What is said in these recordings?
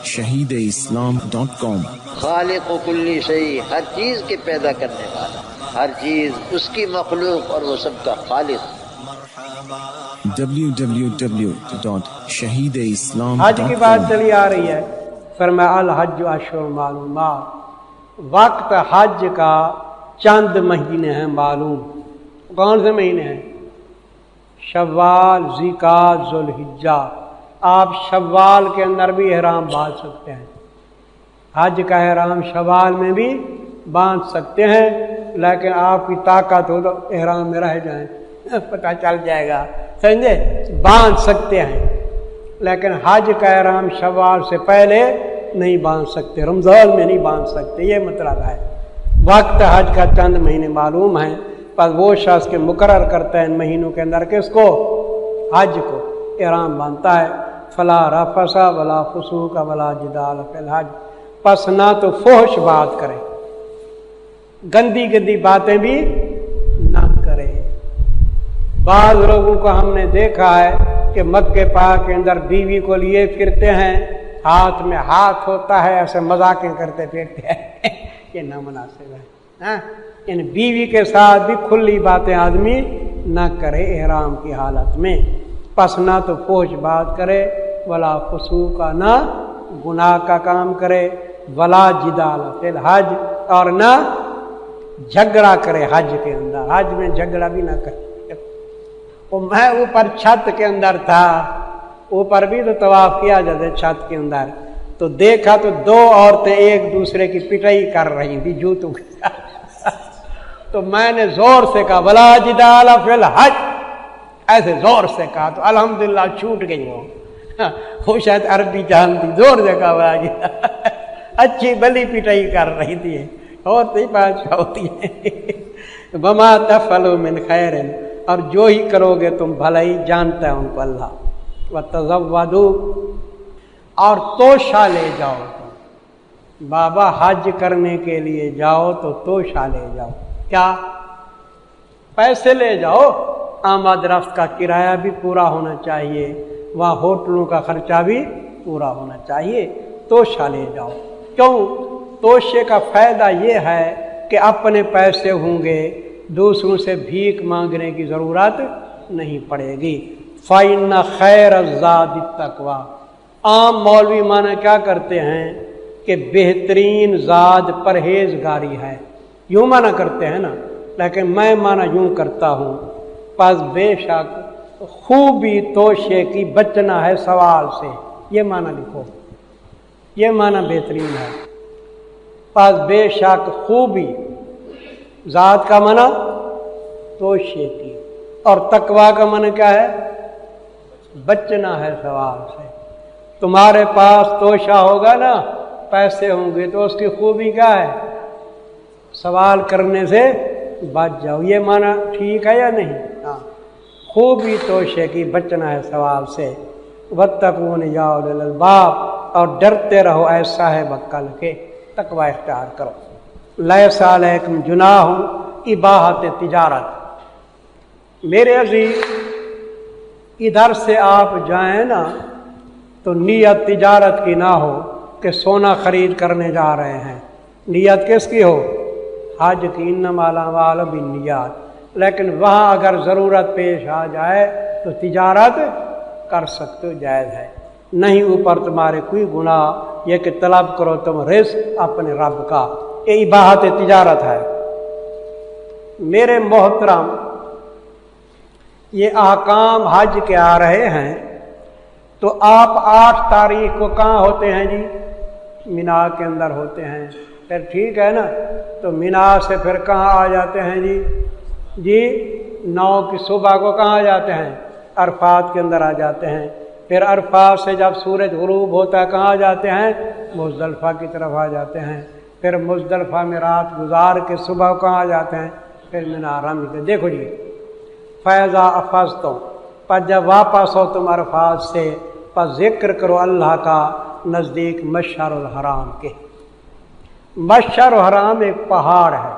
shahideislam.com خالق و کلی شیء، ہر چیز کے پیدا کرنے والا، ہر چیز اس کی مخلوق اور وہ سب کا خالق۔ www.shahideislam.com حج کی بات چلی آ رہی ہے، فرمایا الحج اشہر معلومات، وقت حج کا چند مہینے ہیں معلوم۔ کون سے مہینے ہیں؟ شوال، ذوالقعدہ، ذوالحجہ۔ آپ شوال کے اندر بھی احرام باندھ سکتے ہیں، حج کا احرام شوال میں بھی باندھ سکتے ہیں، لیکن آپ کی طاقت ہو تو احرام میں رہ جائیں، پتہ چل جائے گا، سمجھے؟ باندھ سکتے ہیں، لیکن حج کا احرام شوال سے پہلے نہیں باندھ سکتے، رمضان میں نہیں باندھ سکتے، یہ مطلب ہے۔ وقت حج کا چند مہینے معلوم ہیں، پر وہ شخص کے مقرر کرتا ہے ان مہینوں کے اندر کس کو؟ حج کو احرام باندھتا ہے۔ فلا رفث ولا فسوق ولا جدال فی الحج، پس نہ تو فحش بات کرے، گندی گندی باتیں بھی نہ کرے۔ بعض لوگوں کو ہم نے دیکھا ہے کہ مکے پاک کے اندر بیوی کو لیے پھرتے ہیں، ہاتھ میں ہاتھ ہوتا ہے، ایسے مذاقیں کرتے پھرتے ہیں، یہ نامناسب ہے۔ یعنی بیوی کے ساتھ بھی کھلی باتیں آدمی نہ کرے احرام کی حالت میں، پس نہ تو فحش بات کرے، ولا فسوق، نہ گناہ کا کام کرے، ولا جدال فی الحج، اور نہ جھگڑا کرے حج کے اندر، حج میں جھگڑا بھی نہ کرے۔ میں اوپر چھت کے اندر تھا، اوپر بھی تو طواف کیا جاتا ہے چھت کے اندر، تو دیکھا تو دو عورتیں ایک دوسرے کی پٹائی کر رہی تھی جوتوں کے ساتھ، تو میں نے زور سے کہا ولا جدال فی الحج، ایسے زور سے کہا تو الحمدللہ چھوٹ گئی وہ شاید عربی جانتی، زور سے کہا ولا جدال، اچھی بلی پٹائی کر رہی تھی، اور تو بادشاہ ہوتی ہے۔ وما تفعلوا من خیر، اور جو ہی کرو گے تم بھلائی جانتا ہے ان کو اللہ۔ وتزودوا، اور توشہ لے جاؤ تم، بابا حج کرنے کے لیے جاؤ تو توشہ لے جاؤ، کیا؟ پیسے لے جاؤ، آمد رفت کا کرایہ بھی پورا ہونا چاہیے، وہاں ہوٹلوں کا خرچہ بھی پورا ہونا چاہیے، توشہ لے جاؤ۔ کیوں؟ توشے کا فائدہ یہ ہے کہ اپنے پیسے ہوں گے، دوسروں سے بھیک مانگنے کی ضرورت نہیں پڑے گی۔ فَإِنَّ خَيْرَ الزَّادِ التَّقْوَىٰ، عام مولوی معنی کیا کرتے ہیں کہ بہترین زاد پرہیزگاری ہے، یوں معنی کرتے ہیں نا، لیکن میں معنی یوں کرتا ہوں، پس بے شک خوبی توشے کی بچنا ہے سوال سے، یہ معنی لکھو، یہ معنی بہترین ہے۔ پس بے شک خوبی، ذات کا معنی توشے کی، اور تقویٰ کا معنی کیا ہے؟ بچنا ہے سوال سے۔ تمہارے پاس توشہ ہوگا نا، پیسے ہوں گے، تو اس کی خوبی کیا ہے؟ سوال کرنے سے بچ جاؤ، یہ معنی ٹھیک ہے یا نہیں؟ ہاں، خوبی توشے کی، بچنا ہے سوال سے۔ واتقون یا اولی الالباب، اور ڈرتے رہو اے صاحب عقل کے، تقوی اختیار کرو۔ لیس علیکم جناح اباحت تجارت، میرے عزیز ادھر سے آپ جائیں نا تو نیت تجارت کی نہ ہو کہ سونا خرید کرنے جا رہے ہیں، نیت کس کی ہو؟ حج کی، انما الاعمال بالنیات، لیکن وہاں اگر ضرورت پیش آ جائے تو تجارت کر سکتے ہو، جائز ہے، نہیں اوپر تمہارے کوئی گناہ، یہ کہ طلب کرو تم رزق اپنے رب کا، یہ اباحت تجارت ہے۔ میرے محترم، یہ احکام حج کے آ رہے ہیں، تو آپ 8 تاریخ کو کہاں ہوتے ہیں جی؟ مینا کے اندر ہوتے ہیں، پھر ٹھیک ہے نا، تو مینا سے پھر کہاں آ جاتے ہیں جی 9 کی صبح کو کہاں آ جاتے ہیں؟ عرفات کے اندر آ جاتے ہیں، پھر عرفات سے جب سورج غروب ہوتا ہے کہاں آ جاتے ہیں؟ مزدلفہ کی طرف آ جاتے ہیں، پھر مزدلفہ میں رات گزار کے صبح کہاں آ جاتے ہیں؟ پھر مینا رمی کے۔ دیکھو جی، فیضا افضتم، پر جب واپس ہو تم عرفات سے، پر ذکر کرو اللہ کا نزدیک مشعر الحرام کے۔ مشعر الحرام ایک پہاڑ ہے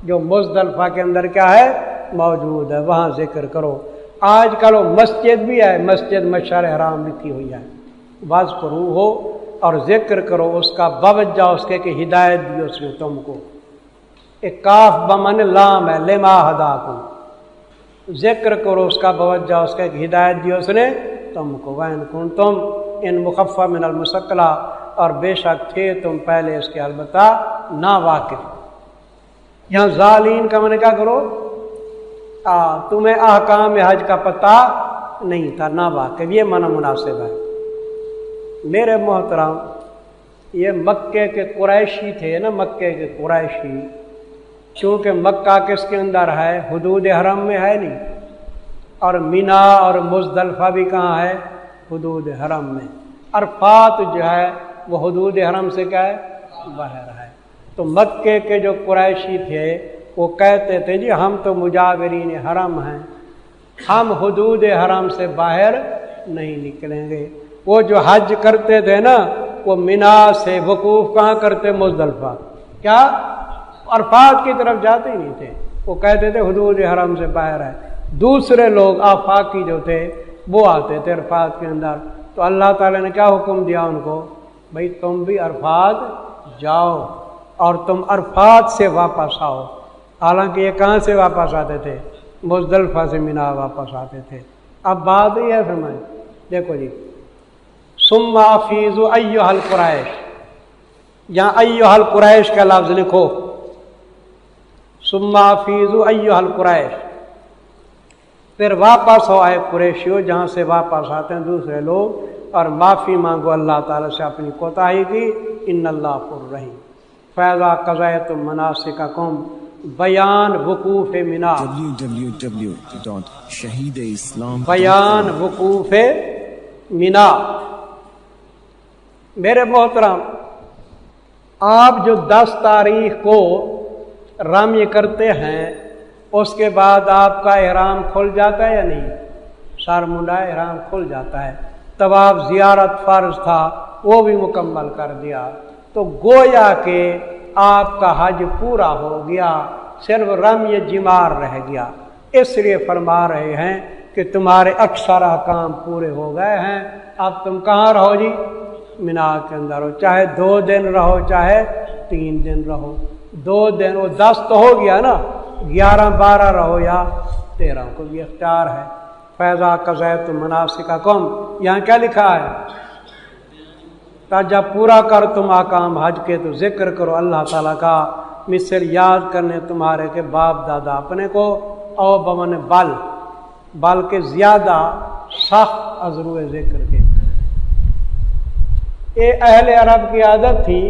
جو مزدلفہ کے اندر کیا ہے؟ موجود ہے، وہاں ذکر کرو۔ آج کل مسجد بھی ہے، مسجد مشعر حرام لکھی ہوئی ہے، واذکروا ہو اور ذکر کرو اس کا باوجہ اس کے کہ ہدایت دی اس نے تم کو. ایک کاف بمن لام ہے، لما ہداکم، ذکر کرو اس کا باوجہ اس کے کہ ہدایت دی اس نے تم کو. وَإِن كُنتُمْ ان مخفف من المثقلہ، اور بے شک تھے تم پہلے اس کے البتہ نا واقف. یہاں ظالین کا میں نے کیا کرو، تمہیں احکام حج کا پتہ نہیں تھا، نا واقف، یہ معنی مناسب ہے. میرے محترم، یہ مکے کے قریشی تھے نا، مکے کے قریشی، چونکہ مکہ کس کے اندر ہے، حدود حرم میں ہے نہیں، اور مینا اور مزدلفہ بھی کہاں ہے، حدود حرم میں. عرفات جو ہے وہ حدود حرم سے کیا ہے، باہر ہے. تو مکے کے جو قریشی تھے وہ کہتے تھے جی ہم تو مجاورین حرم ہیں، ہم حدود حرم سے باہر نہیں نکلیں گے. وہ جو حج کرتے تھے نا وہ مینا سے وقوف کہاں کرتے، مزدلفہ، کیا عرفات کی طرف جاتے ہی نہیں تھے. وہ کہتے تھے حدود حرم سے باہر ہے. دوسرے لوگ آفاقی جو تھے وہ آتے تھے عرفات کے اندر. تو اللہ تعالیٰ نے کیا حکم دیا ان کو، بھئی تم بھی عرفات جاؤ اور تم عرفات سے واپس آؤ. حالانکہ یہ کہاں سے واپس آتے تھے، مزدلفہ سے مینا واپس آتے تھے. اب بات یہ ہے فرمائیں، دیکھو جی، ثم افیضوا ایھا القریش، یہاں ایھا القریش کا لفظ لکھو، ثم افیضوا ایھا القریش، پھر واپس ہو آئے قریشیوں جہاں سے واپس آتے ہیں دوسرے لوگ، اور معافی مانگو اللہ تعالیٰ سے اپنی کوتاہی کی. ان اللہ غفور رحیم. فَإِذَا قَضَيْتُم مَنَاسِكَكُم، بیان وقوف مینا، www.shahideislam.com، بیان وقوف مینا. میرے محترم، آپ جو 10 تاریخ کو رمی کرتے ہیں اس کے بعد آپ کا احرام کھل جاتا ہے یا نہیں، سر منڈا احرام کھل جاتا ہے. طواف زیارت فرض تھا وہ بھی مکمل کر دیا، تو گویا کہ آپ کا حج پورا ہو گیا، صرف رمی جمار رہ گیا. اس لیے فرما رہے ہیں کہ تمہارے اکثر احکام پورے ہو گئے ہیں. اب تم کہاں رہو جی، مینا کے اندر ہو، چاہے 2 دن رہو چاہے 3 دن رہو. 2 دن وہ 10 تو ہو گیا نا، 11 12 رہو یا 13 کو بھی اختیار ہے. فَإِذَا قَضَيْتُم مَنَاسِكَكُم، یہاں کیا لکھا ہے، تا جب پورا کر تم احکام حج کے تو ذکر کرو اللہ تعالیٰ کا، مثل یاد کرنے تمہارے کے باپ دادا اپنے کو، او بمن بلکہ زیادہ سخت ازرو ذکر کے. یہ اہل عرب کی عادت تھی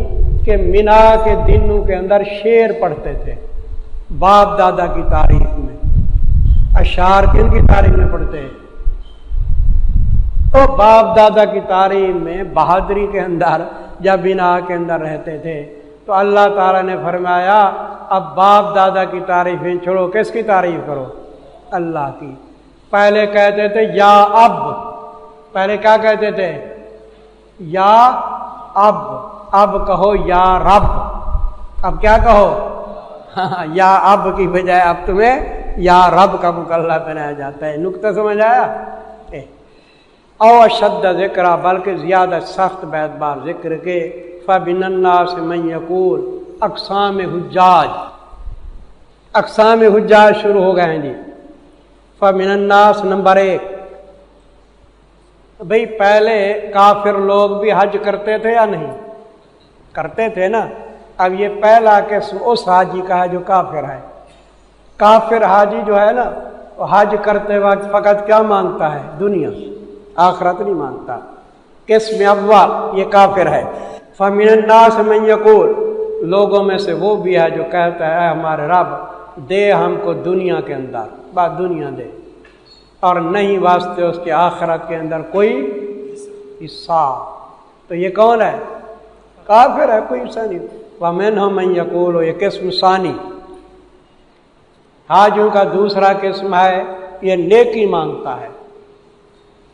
کہ مینا کے دنوں کے اندر شعر پڑھتے تھے باپ دادا کی تاریخ میں. اشعار کن کی تاریخ میں پڑھتے ہیں، تو باپ دادا کی تاریخ میں بہادری کے اندر جب مینا کے اندر رہتے تھے تو اللہ تعالیٰ نے فرمایا اب باپ دادا کی تعریفیں چھوڑو، کس کی تعریف کرو، اللہ کی. پہلے کہتے تھے یا اب، پہلے کیا کہتے تھے، یا اب کہو یا رب. اب کیا کہو، یا اب کی بجائے اب تمہیں یا رب کا مکلف بنایا جاتا ہے. نقطہ سمجھ آیا. او اشد ذکر، بلکہ زیادہ سخت بیت بار ذکر کے. فَمِنَ النَّاسِ مَن يَقُولُ، اقسام حجاج، اقسام حجاج شروع ہو گئے ہیں جی. فَمِنَ النَّاسِ نمبر 1، بھئی پہلے کافر لوگ بھی حج کرتے تھے یا نہیں کرتے تھے نا. اب یہ پہلا قسم اس حاجی کا ہے جو کافر ہے. کافر حاجی جو ہے نا وہ حج کرتے وقت فقط کیا مانگتا ہے، دنیا، آخرت نہیں مانگتا. قسم اول یہ کافر ہے. فَمِنَ النَّاسِ مَن يَقُولُ، لوگوں میں سے وہ بھی ہے جو کہتا ہے اے ہمارے رب دے ہم کو دنیا کے اندر بات دنیا دے، اور نہیں واسطے اس کے آخرت کے اندر کوئی حصہ. تو یہ کون ہے، کافر ہے، کوئی حصہ نہیں. وَمِنْهُم مَن يَقُولُ، یہ قسم ثانی حاجیوں کا دوسرا قسم ہے، یہ نیکی مانگتا ہے.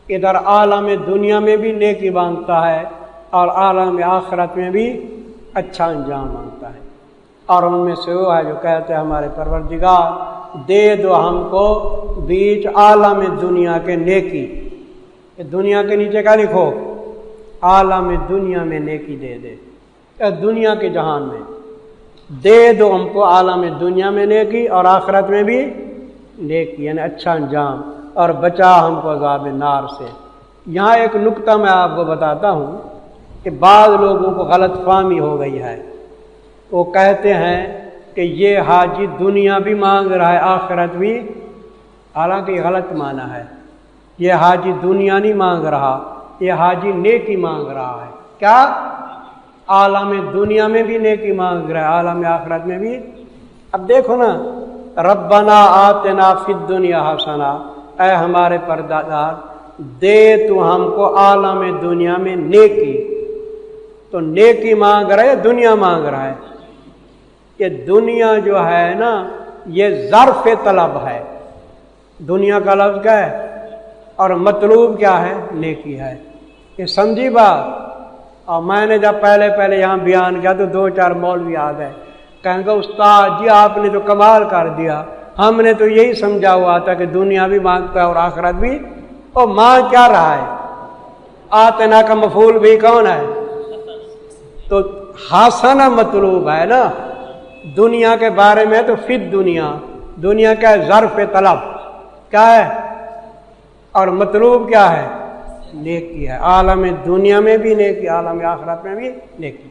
ادھر عالم دنیا میں بھی نیکی مانگتا ہے اور عالم آخرت میں بھی اچھا انجام مانگتا ہے. اور ان میں سے وہ ہے جو کہتے ہیں ہمارے پروردگار دے دو ہم کو بیچ عالم دنیا کے نیکی. کہ دنیا کے نیچے کیا لکھو؟ عالم دنیا میں نیکی دے دے. دنیا کے جہان میں دے دو ہم کو عالم دنیا میں نیکی اور آخرت میں بھی نیکی، یعنی اچھا انجام، اور بچا ہم کو عذاب نار سے. یہاں ایک نکتہ میں آپ کو بتاتا ہوں کہ بعض لوگوں کو غلط فہمی ہو گئی ہے. وہ کہتے ہیں کہ یہ حاجی دنیا بھی مانگ رہا ہے آخرت بھی، حالانکہ یہ غلط معنی ہے. یہ حاجی دنیا نہیں مانگ رہا، یہ حاجی نیکی مانگ رہا ہے. کیا؟ عالم دنیا میں بھی نیکی مانگ رہا ہے، عالم آخرت میں بھی. اب دیکھو نا، ربنا آتنا فی الدنیا حسنہ، اے ہمارے پروردگار دے تو ہم کو عالم دنیا میں نیکی. تو نیکی مانگ رہا ہے، دنیا مانگ رہا ہے. کہ دنیا جو ہے نا یہ ظرف طلب ہے. دنیا کا لفظ کیا ہے اور مطلوب کیا ہے؟ نیکی ہے. یہ سمجھی بات؟ اور میں نے جب پہلے یہاں بیان کیا تو 2-4 مولوی آ گئے، کہیں گے استاد جی آپ نے تو کمال کر دیا، ہم نے تو یہی سمجھا ہوا تھا کہ دنیا بھی مانگتا ہے اور آخرت بھی. اور مانگ کیا رہا ہے؟ آتنا کا مفعول بھی کون ہے؟ تو حسنہ مطلوب ہے نا. دنیا کے بارے میں تو فی دنیا، دنیا کیا ہے؟ ظرف طلب کیا ہے، اور مطلوب کیا ہے؟ نیکی ہے. عالم دنیا میں بھی نیکی، عالم آخرت میں بھی نیکی.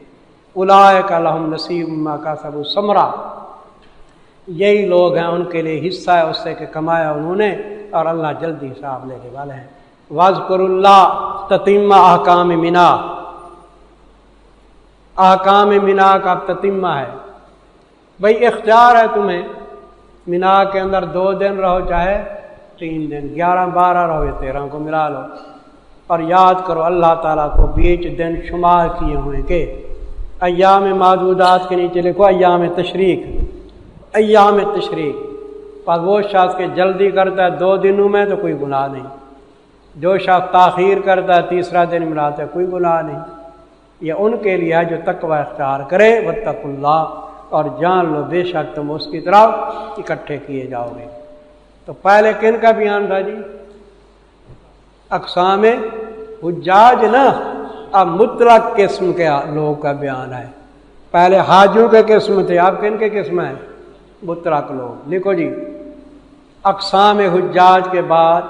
اولئک لہم نصیب مما کسبوا ثمرہ، یہی لوگ ہیں ان کے لیے حصہ ہے اس سے کہ کمایا انہوں نے، اور اللہ جلدی حساب لینے والے ہیں. واذکروا اللہ تتمہ احکام منا، احکام منا کا تتمہ ہے. بھئی اختیار ہے تمہیں، منا کے اندر 2 دن رہو چاہے 3 دن، 11-12 رہو یا 13 کو ملا لو. اور یاد کرو اللہ تعالیٰ کو بیچ دن شمار کیے ہوئے کہ ایام معدودات کے نیچے لکھو ایام تشریق، ایام تشریق. پر وہ شخص کے جلدی کرتا ہے 2 دنوں میں تو کوئی گناہ نہیں، جو شخص تاخیر کرتا ہے 3را دن ملاتا ہے کوئی گناہ نہیں. یہ ان کے لیے ہے جو تقوی اختیار کرے. واتقوا اللہ، اور جان لو بے شک تم اس کی طرف اکٹھے کیے جاؤ گے. تو پہلے کن کا بیان تھا جی؟ اقسام حجاج نا. اب مطلق قسم کے لوگ کا بیان ہے. پہلے حاجوں کے قسم تھے، اب کن کے قسم ہیں؟ مطلق لوگ. لکھو جی، اقسام حجاج کے بعد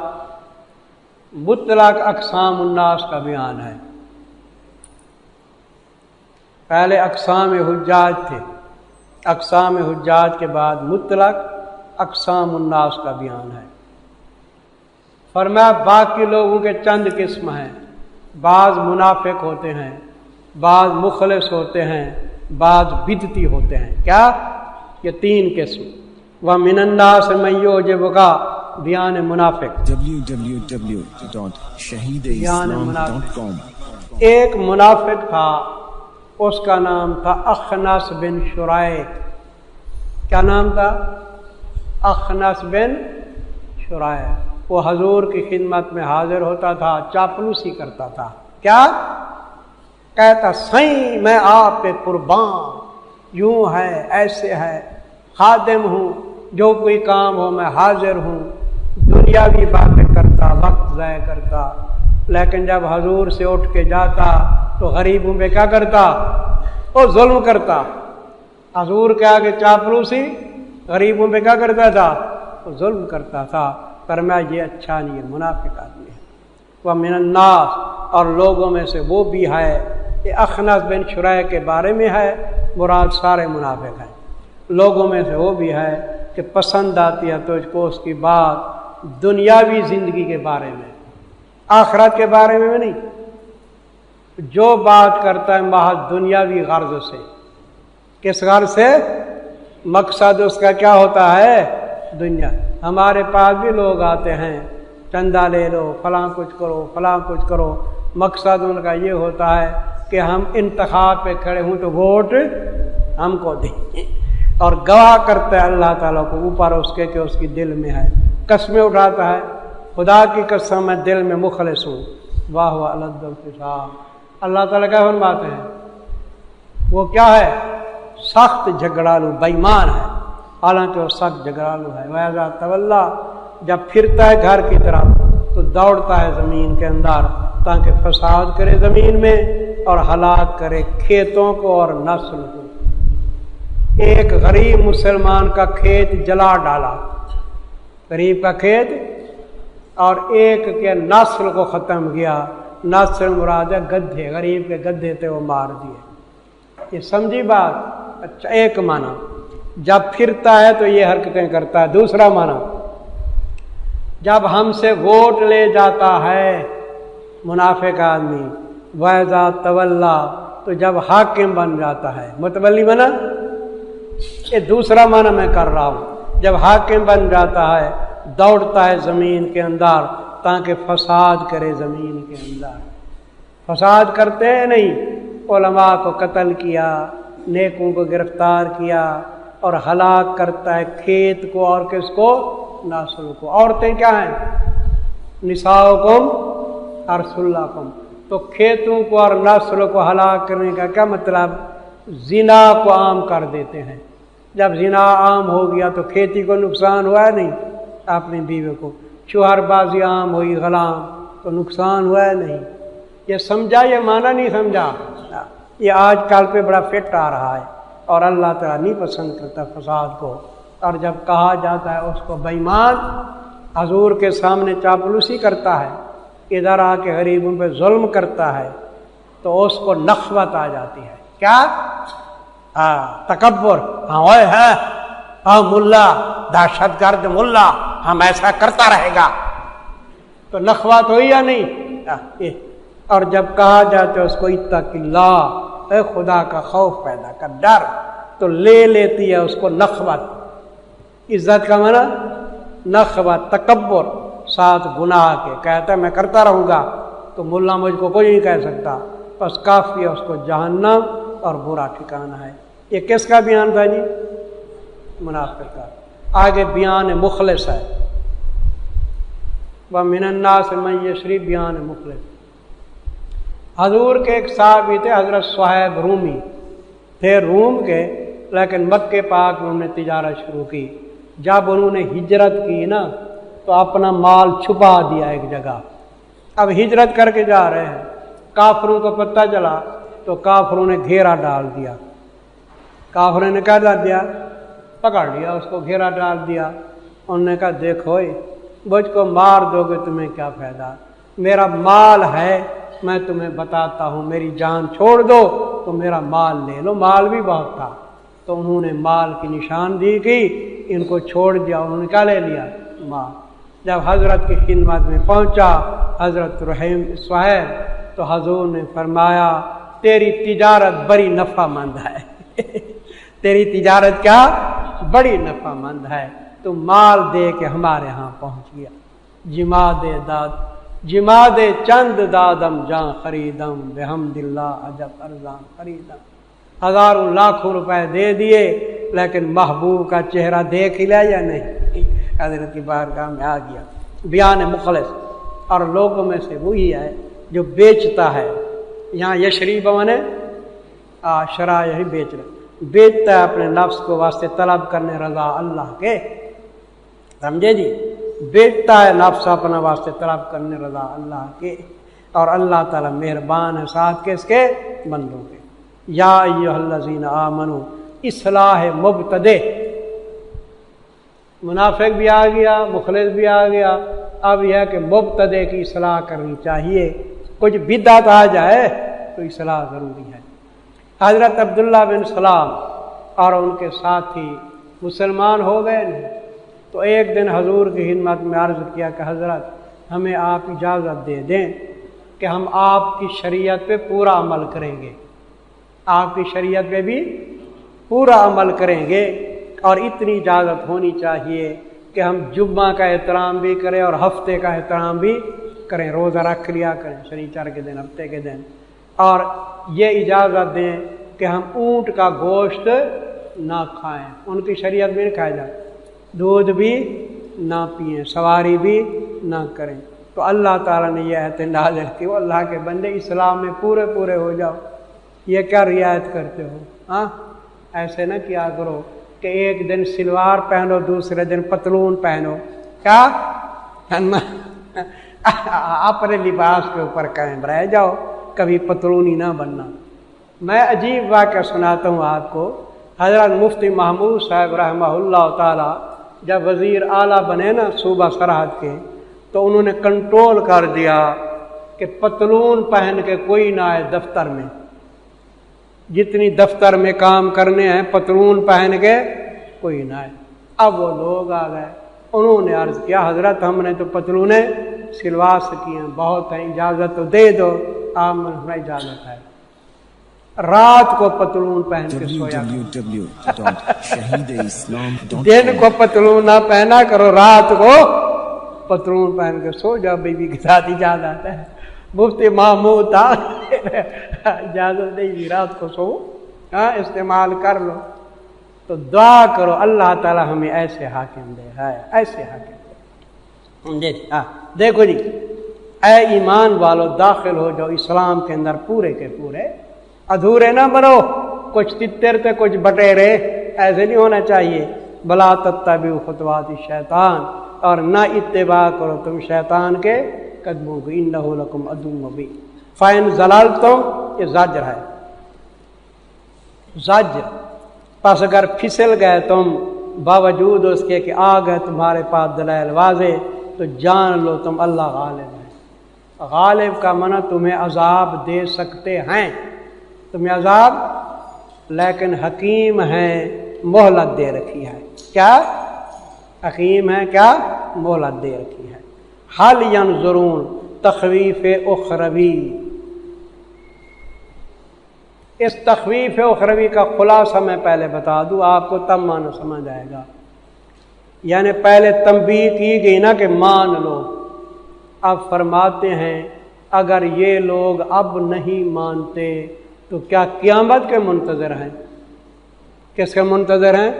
مطلق اقسام الناس کا بیان ہے. پہلے اقسام حجاج تھے، اقسام حجاج کے بعد مطلق اقسام الناس کا بیان ہے. فرمایا باقی لوگوں کے چند قسم ہیں. بعض منافق ہوتے ہیں، بعض مخلص ہوتے ہیں، بعض بدعتی ہوتے ہیں. کیا؟ یہ 3 قسم. وَمِنَ النَّاسِ مَن يُعْجِبُكَ بیان منافق. www.shahideislam.com. ایک منافق تھا، اس کا نام تھا اخنس بن شرائق. کیا نام تھا؟ اخنس بن شرائق. وہ حضور کی خدمت میں حاضر ہوتا تھا، چاپلوسی کرتا تھا. کیا کہتا؟ سائیں میں آپ پہ قربان، یوں ہے ایسے ہے، خادم ہوں، جو کوئی کام ہو میں حاضر ہوں. دنیاوی باتیں کرتا، وقت ضائع کرتا. لیکن جب حضور سے اٹھ کے جاتا تو غریبوں پہ کیا کرتا؟ وہ ظلم کرتا. حضور کے آگے چاپلوسی، غریبوں پہ کیا کرتا تھا؟ وہ ظلم کرتا تھا. فرمایا یہ اچھا نہیں ہے، منافق آدمی ہے. وَمِنَ النَّاسِ، اور لوگوں میں سے وہ بھی ہے. یہ اخنس بن شرائق کے بارے میں ہے، مراد سارے منافق ہیں. لوگوں میں سے وہ بھی ہے کہ پسند آتی ہے تو اس کو اس کی بات دنیاوی زندگی کے بارے میں، آخرت کے بارے میں نہیں. جو بات کرتا ہے محض دنیاوی غرض سے. کس غرض سے؟ مقصد اس کا کیا ہوتا ہے؟ دنیا. ہمارے پاس بھی لوگ آتے ہیں، چندہ لے لو، فلاں کچھ کرو، فلاں کچھ کرو. مقصد ان کا یہ ہوتا ہے کہ ہم انتخاب پہ کھڑے ہوں تو ووٹ ہم کو دیں. اور گواہ کرتا ہے اللہ تعالیٰ کو اوپر اس کے کہ اس کی دل میں ہے. قسمیں اٹھاتا ہے، خدا کی قسم میں دل میں مخلص ہوں. واہ واہ الد الفصام. اللہ تعالیٰ کیا فرماتے ہیں؟ وہ کیا ہے؟ سخت جھگڑالو بےایمان ہے. حالانکہ وہ سخت جگرالو ہے۔ وَإِذَا تَوَلَّى جب پھرتا ہے گھر کی طرف تو دوڑتا ہے زمین کے اندر تاکہ فساد کرے زمین میں اور ہلاک کرے کھیتوں کو اور نسل کو۔ ایک غریب مسلمان کا کھیت جلا ڈالا، غریب کا کھیت، اور ایک کے نسل کو ختم کیا۔ نسل مراد ہے گدھے، غریب کے گدھے تھے وہ مار دیے۔ یہ سمجھی بات؟ اچھا، ایک معنی جب پھرتا ہے تو یہ حرکتیں کرتا ہے۔ دوسرا معنی جب ہم سے ووٹ لے جاتا ہے منافق آدمی، وَإِذَا تَوَلَّى تو جب حاکم بن جاتا ہے، متولی بنا، یہ دوسرا معنی میں کر رہا ہوں۔ جب حاکم بن جاتا ہے دوڑتا ہے زمین کے اندر تاکہ فساد کرے زمین کے اندر۔ فساد کرتے ہیں نہیں، علماء کو قتل کیا، نیکوں کو گرفتار کیا، اور ہلاک کرتا ہے کھیت کو اور کس کو؟ نسل کو۔ عورتیں کیا ہیں؟ نساؤکم حرث لکم۔ تو کھیتوں کو اور نسل کو ہلاک کرنے کا کیا مطلب؟ زنا کو عام کر دیتے ہیں۔ جب زنا عام ہو گیا تو کھیتی کو نقصان ہوا ہے نہیں؟ اپنی بیوی کو شوہر بازی عام ہوئی، غلام، تو نقصان ہوا ہے نہیں؟ یہ سمجھا؟ یہ معنی نہیں سمجھا؟ یہ آج کل پہ بڑا فٹ آ رہا ہے، اور اللہ تعالیٰ نہیں پسند کرتا فساد کو۔ اور جب کہا جاتا ہے اس کو بے ایمان، حضور کے سامنے چاپلوسی کرتا ہے، ادھر آ کے غریبوں پہ ظلم کرتا ہے، تو اس کو نخوت آ جاتی ہے۔ کیا؟ تکبر۔ ہاں اوئے ہے، ہاں ملا، دہشت گرد ملا، ہم ایسا کرتا رہے گا، تو نخوت ہوئی یا نہیں؟ اور جب کہا جاتا ہے اس کو اتق اللہ، اے خدا کا خوف پیدا کر، ڈر، تو لے لیتی ہے اس کو نخوت۔ عزت کا معنی نخوت، تکبر، ساتھ گناہ کے، کہتا ہے میں کرتا رہوں گا تو ملا مجھ کو کوئی نہیں کہہ سکتا، بس کافی ہے اس کو جہنم اور برا ٹھکانہ ہے۔ یہ کس کا بیان تھا جی؟ منافق کا۔ آگے بیان مخلص ہے، وَمِنَ النَّاسِ مَن يَشْرِي بیان مخلص۔ حضور کے ایک صحابی تھے حضرت صہیب رومی، تھے روم کے، لیکن مکے پاک میں انہوں نے تجارت شروع کی۔ جب انہوں نے ہجرت کی نا تو اپنا مال چھپا دیا ایک جگہ۔ اب ہجرت کر کے جا رہے ہیں، کافروں کو پتہ چلا تو کافروں نے گھیرا ڈال دیا۔ کافروں نے کیا ڈال دیا؟ پکڑ لیا اس کو، گھیرا ڈال دیا۔ انہوں نے کہا دیکھو مجھ کو مار دو گے تمہیں کیا فائدہ، میرا مال ہے، میں تمہیں بتاتا ہوں، میری جان چھوڑ دو تو میرا مال لے لو۔ مال بھی بہت تھا، تو انہوں نے مال کی نشاندہی کی، ان کو چھوڑ دیا۔ انہوں نے کیا لے لیا؟ مال۔ جب حضرت کی خدمت میں پہنچا حضرت صہیب، تو حضور نے فرمایا تیری تجارت بڑی نفع مند ہے تیری تجارت کیا؟ بڑی نفع مند ہے، تو مال دے کے ہمارے ہاں پہنچ گیا۔ جما دے چند دادم جان خریدم، بحمد اللہ عجب ارزاں خریدم۔ ہزاروں لاکھوں روپے دے دیے، لیکن محبوب کا چہرہ دیکھ ہی لیا یا نہیں؟ حضرت کی بارگاہ میں آ گیا۔ بیان مخلص، اور لوگوں میں سے وہی ہے جو بیچتا ہے، یہاں یشری بمانے شرع یہی بیچتا ہے اپنے نفس کو واسطے طلب کرنے رضا اللہ کے، سمجھے جی؟ بیچتا ہے نفس اپنا واسطے طلب کرنے رضا اللہ کے، اور اللہ تعالیٰ مہربان ہے ساتھ کے اس کے بندوں کے۔ یا ایھا الذین آمنوا، اصلاح مبتدئ، منافق بھی آ گیا، مخلص بھی آ گیا، اب یہ ہے کہ مبتدئ کی اصلاح کرنی چاہیے، کچھ بدعت آ جائے تو اصلاح ضروری ہے۔ حضرت عبداللہ بن سلام اور ان کے ساتھی مسلمان ہو گئے نہیں، تو ایک دن حضور کی خدمت میں عرض کیا کہ حضرت ہمیں آپ اجازت دے دیں کہ ہم آپ کی شریعت پہ پورا عمل کریں گے، آپ کی شریعت پہ بھی پورا عمل کریں گے، اور اتنی اجازت ہونی چاہیے کہ ہم جمعہ کا احترام بھی کریں اور ہفتے کا احترام بھی کریں، روزہ رکھ لیا کریں شنیچر کے دن، ہفتے کے دن، اور یہ اجازت دیں کہ ہم اونٹ کا گوشت نہ کھائیں، ان کی شریعت میں نہیں کھایا جائے، دودھ بھی نہ پئیں، سواری بھی نہ کریں۔ تو اللہ تعالیٰ نے یہ آیت نازل کی، وہ اللہ کے بندے اسلام میں پورے ہو جاؤ، یہ کیا رعایت کرتے ہو؟ ہاں ایسے نہ کیا کرو کہ ایک دن سلوار پہنو دوسرے دن پتلون پہنو، کیا اپنے لباس کے اوپر قائم رہ جاؤ، کبھی پتلونی نہ بننا۔ میں عجیب واقعہ سناتا ہوں آپ کو۔ حضرت مفتی محمود صاحب رحمہ اللہ تعالی جب وزیر اعلیٰ بنے نا صوبہ سرحد کے، تو انہوں نے کنٹرول کر دیا کہ پتلون پہن کے کوئی نہ آئے دفتر میں، جتنی دفتر میں کام کرنے ہیں پتلون پہن کے کوئی نہ آئے۔ اب وہ لوگ آ گئے، انہوں نے عرض کیا حضرت ہم نے تو پتلونیں سلوا سکی ہیں، بہت ہیں، اجازت تو دے دو۔ آپ میں اجازت ہے، رات کو پتلون پہن کے سویا دن کو پتلون نہ پہنا کرو، رات کو پتلون پہن کے سو جاؤ، بیوی کے ساتھ اجازت ہے۔ مفتی محمود تھا اجازت نہیں، رات کو سو، استعمال کر لو۔ تو دعا کرو اللہ تعالی ہمیں ایسے حاکم دے، ہے ایسے حاکم دے۔ دیکھو جی، اے ایمان والو داخل ہو جاؤ اسلام کے اندر پورے کے پورے، ادھورے نہ بنو، کچھ تتر تھے کچھ بٹیرے، ایسے نہیں ہونا چاہیے۔ بلا تتبعوا خطوات الشیطان، اور نہ اتباع کرو تم شیطان کے قدموں کو، انہ لکم عدو مبین۔ فإن ضللتم، یہ زجر ہے، زجر۔ پس اگر پھسل گئے تم باوجود اس کے کہ آ گئے تمہارے پاس دلائل واضح، تو جان لو تم اللہ غالب ہے۔ غالب کا معنی تمہیں عذاب دے سکتے ہیں، تمہیں عذاب، لیکن حکیم ہے، مہلت دے رکھی ہے۔ کیا حکیم ہے؟ کیا مہلت دے رکھی ہے۔ حل ینظرون، تخویف اخروی۔ اس تخویف اخروی کا خلاصہ میں پہلے بتا دوں آپ کو، تب معنی سمجھ آئے گا۔ یعنی پہلے تنبیہ کی گئی نا کہ مان لو، اب فرماتے ہیں اگر یہ لوگ اب نہیں مانتے تو کیا قیامت کے منتظر ہیں؟ کس کے منتظر ہیں؟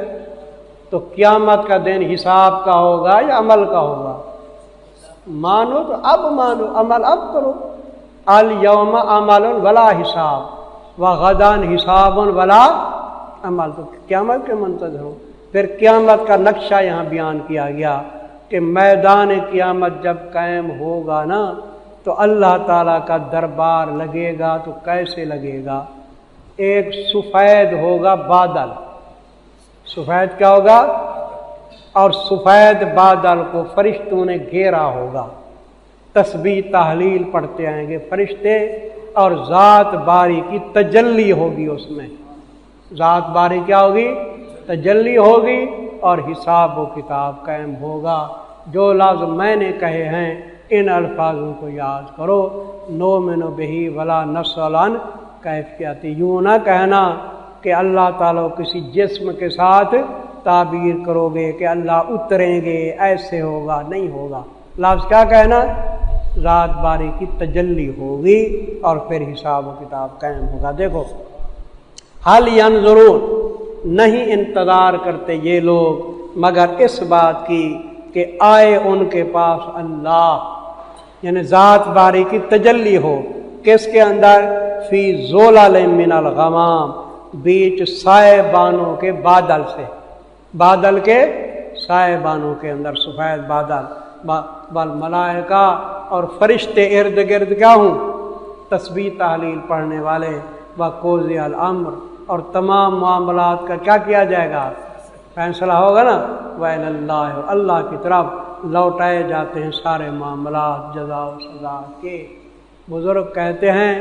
تو قیامت کا دن حساب کا ہوگا یا عمل کا ہوگا؟ مانو تو اب مانو، عمل اب کرو۔ الیوم عمل ولا حساب وغدا حساب ولا عمل، تو قیامت کے منتظر ہو۔ پھر قیامت کا نقشہ یہاں بیان کیا گیا کہ میدان قیامت جب قائم ہوگا نا تو اللہ تعالیٰ کا دربار لگے گا، تو کیسے لگے گا؟ ایک سفید ہوگا بادل، سفید کیا ہوگا؟ اور سفید بادل کو فرشتوں نے گھیرا ہوگا، تسبیح تحلیل پڑھتے آئیں گے فرشتے، اور ذات باری کی تجلی ہوگی اس میں۔ ذات باری کیا ہوگی؟ تجلی ہوگی، اور حساب و کتاب قائم ہوگا۔ جو لفظ میں نے کہے ہیں ان الفاظوں کو یاد کرو، نؤمن بہ ولا نسأل عن کیفیت۔ یوں نہ کہنا کہ اللہ تعالیٰ کسی جسم کے ساتھ تعبیر کرو گے کہ اللہ اتریں گے، ایسے ہوگا، نہیں ہوگا۔ لفظ کیا کہنا؟ ذات باری کی تجلی ہوگی اور پھر حساب و کتاب قائم ہوگا۔ دیکھو، حل ینظرون، نہیں انتظار کرتے یہ لوگ مگر اس بات کی کہ آئے ان کے پاس اللہ، یعنی ذات باری کی تجلی ہو۔ کس کے اندر؟ فی ظلال من الغمام، بیچ سائے بانوں کے بادل سے، بادل کے سائے بانوں کے اندر سفید بادل، والملائکہ، اور فرشتے ارد گرد کیا ہوں؟ تسبیح تحلیل پڑھنے والے، وقضی الامر، اور تمام معاملات کا کیا کیا جائے گا؟ فیصلہ ہوگا نا۔ وَإِلَى اللَّهِ، اللہ کی طرف لوٹائے جاتے ہیں سارے معاملات جزا و سزا کے۔ بزرگ کہتے ہیں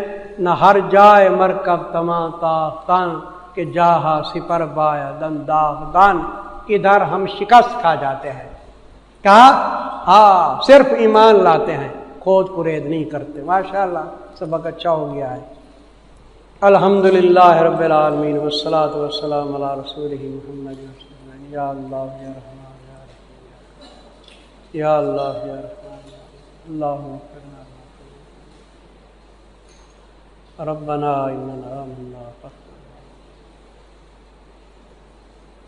نہ ہر جائے مرکب تمام تاختان کہ جاہا سپر بایا دن داغدان، ادھر ہم شکست کھا جاتے ہیں۔ کہا ہاں، صرف ایمان لاتے ہیں، کھود کرید نہیں کرتے۔ ماشاءاللہ سبق اچھا ہو گیا ہے۔ الحمدللہ رب العالمین والصلاة والسلام علی رسولہ محمد۔ یا اللہ یا رحمان یا اللہ یا رحمان، اللہم اغفرنا ربنا اننا آمنا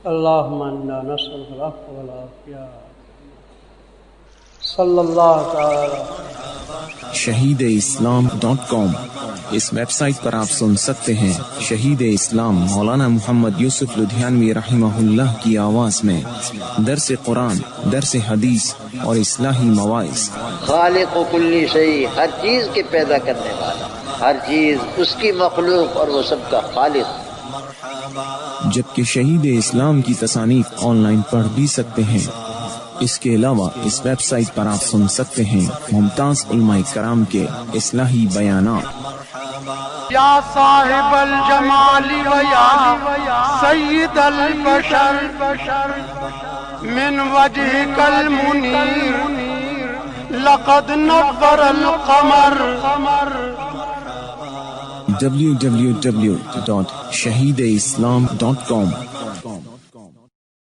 اللہم انا نسألک العفو والعافیہ۔ صلی اللہ تعالی shahideislam.com اس ویب سائٹ پر آپ سن سکتے ہیں شہید اسلام مولانا محمد یوسف لدھیانوی رحمہ اللہ کی آواز میں درس قرآن، درس حدیث اور اصلاحی مواعظ۔ خالق و کلی شیء، ہر چیز کے پیدا کرنے والا، ہر چیز اس کی مخلوق اور وہ سب کا خالق۔ جبکہ شہید اسلام کی تصانیف آن لائن پڑھ بھی سکتے ہیں۔ اس کے علاوہ اس ویب سائٹ پر آپ سن سکتے ہیں ممتاز علماء کرام کے اصلاحی بیانات۔ یا صاحب الجمال و یا سید البشر من وجهك المنیر لقد نور القمر۔ www.shahideislam.com